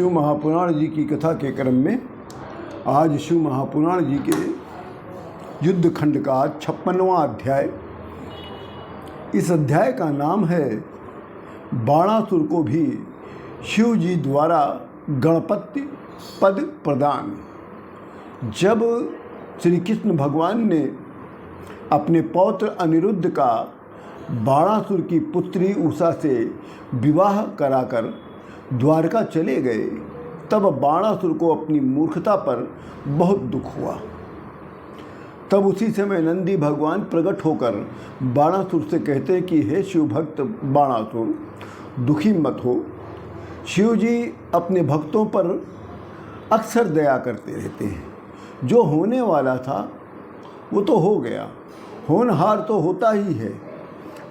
शिव महापुराण जी की कथा के क्रम में आज शिव महापुराण जी के युद्ध खंड का 56वां अध्याय। इस अध्याय का नाम है बाणासुर को भी शिव जी द्वारा गणपति पद प्रदान। जब श्री कृष्ण भगवान ने अपने पौत्र अनिरुद्ध का बाणासुर की पुत्री उषा से विवाह कराकर द्वारका चले गए, तब बाणासुर को अपनी मूर्खता पर बहुत दुख हुआ। तब उसी समय नंदी भगवान प्रकट होकर बाणासुर से कहते हैं कि हे शिव भक्त बाणासुर, दुखी मत हो। शिव जी अपने भक्तों पर अक्सर दया करते रहते हैं। जो होने वाला था वो तो हो गया, होनहार तो होता ही है।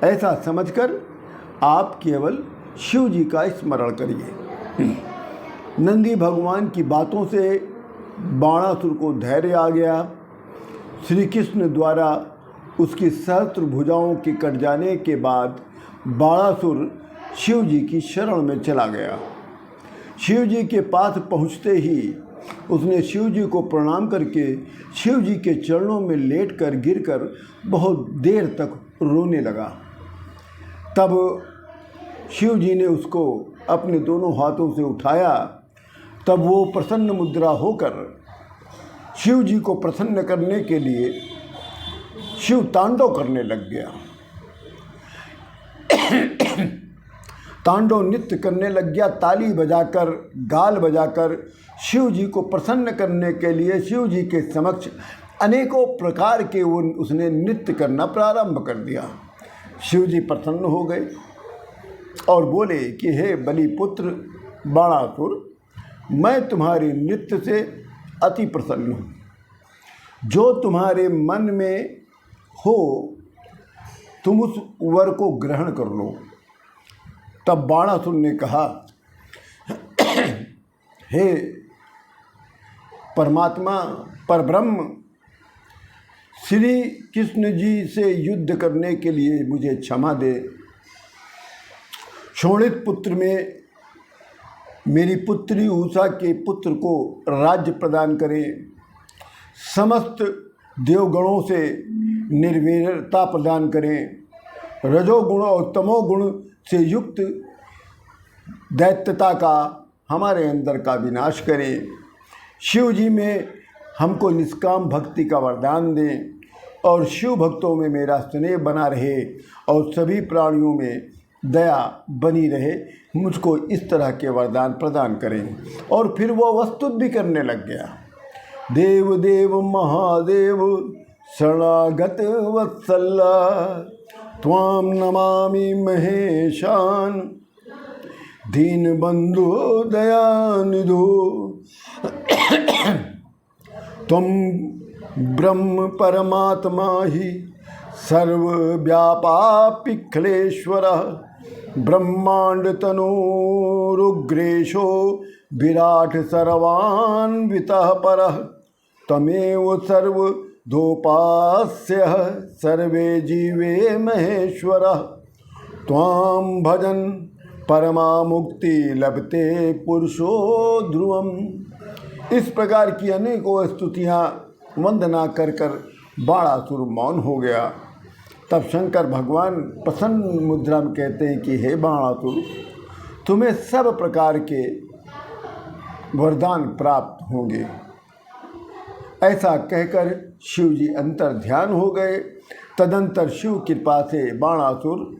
ऐसा समझकर आप केवल शिव जी का स्मरण करिए। नंदी भगवान की बातों से बाणासुर को धैर्य आ गया। श्री कृष्ण द्वारा उसकी सहस्त्र भुजाओं के कट जाने के बाद बाणासुर शिव जी की शरण में चला गया। शिव जी के पास पहुँचते ही उसने शिव जी को प्रणाम करके शिव जी के चरणों में लेटकर गिरकर बहुत देर तक रोने लगा। तब शिव जी ने उसको अपने दोनों हाथों से उठाया। तब वो प्रसन्न मुद्रा होकर शिव जी को प्रसन्न करने के लिए शिव तांडव करने लग गया। तांडव नृत्य करने लग गया, ताली बजाकर, गाल बजाकर शिव जी को प्रसन्न करने के लिए शिव जी के समक्ष अनेकों प्रकार के उसने नृत्य करना प्रारंभ कर दिया। शिव जी प्रसन्न हो गए और बोले कि हे बलिपुत्र बाणासुर, मैं तुम्हारे नृत्य से अति प्रसन्न हूँ। जो तुम्हारे मन में हो तुम उस वर को ग्रहण कर लो। तब बाणासुर ने कहा, हे परमात्मा परब्रह्म, श्री कृष्ण जी से युद्ध करने के लिए मुझे क्षमा दे। शोणित पुत्र में मेरी पुत्री उषा के पुत्र को राज्य प्रदान करें। समस्त देवगणों से निर्वैरता प्रदान करें। रजोगुण और तमोगुण से युक्त दैत्यता का हमारे अंदर का विनाश करें। शिव जी में हमको निष्काम भक्ति का वरदान दें और शिव भक्तों में मेरा स्नेह बना रहे और सभी प्राणियों में दया बनी रहे। मुझको इस तरह के वरदान प्रदान करें। और फिर वो वस्तुत भी करने लग गया। देव देव महादेव शरणागत वत्सला, त्वां नमामि महेशान, दीन बंधु दयानिधो। त्वं ब्रह्म परमात्मा ही सर्वव्यापापिखलेश्वरः, ब्रह्मांड तनोरुग्रेशो विराट सर्वान्वितः परः, तमेव सर्वदोपास्यः सर्वे जीवे महेश्वरः। त्वां भजन परमा मुक्ति लभते पुरुषो ध्रुवम्। इस प्रकार की अनेकों स्तुतियाँ वंदना कर कर बाणासुर मौन हो गया। तब शंकर भगवान प्रसन्न मुद्रा में कहते हैं कि हे बाणासुर, तुम्हें सब प्रकार के वरदान प्राप्त होंगे। ऐसा कहकर शिव जी अंतर ध्यान हो गए। तदंतर शिव कृपा से बाणासुर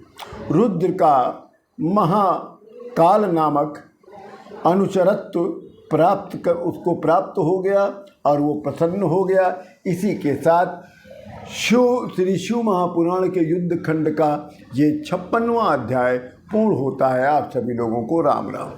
रुद्र का महाकाल नामक अनुचरत्व उसको प्राप्त हो गया और वो प्रसन्न हो गया। इसी के साथ श्री शिव महापुराण के युद्ध खंड का ये 56वां अध्याय पूर्ण होता है। आप सभी लोगों को राम राम।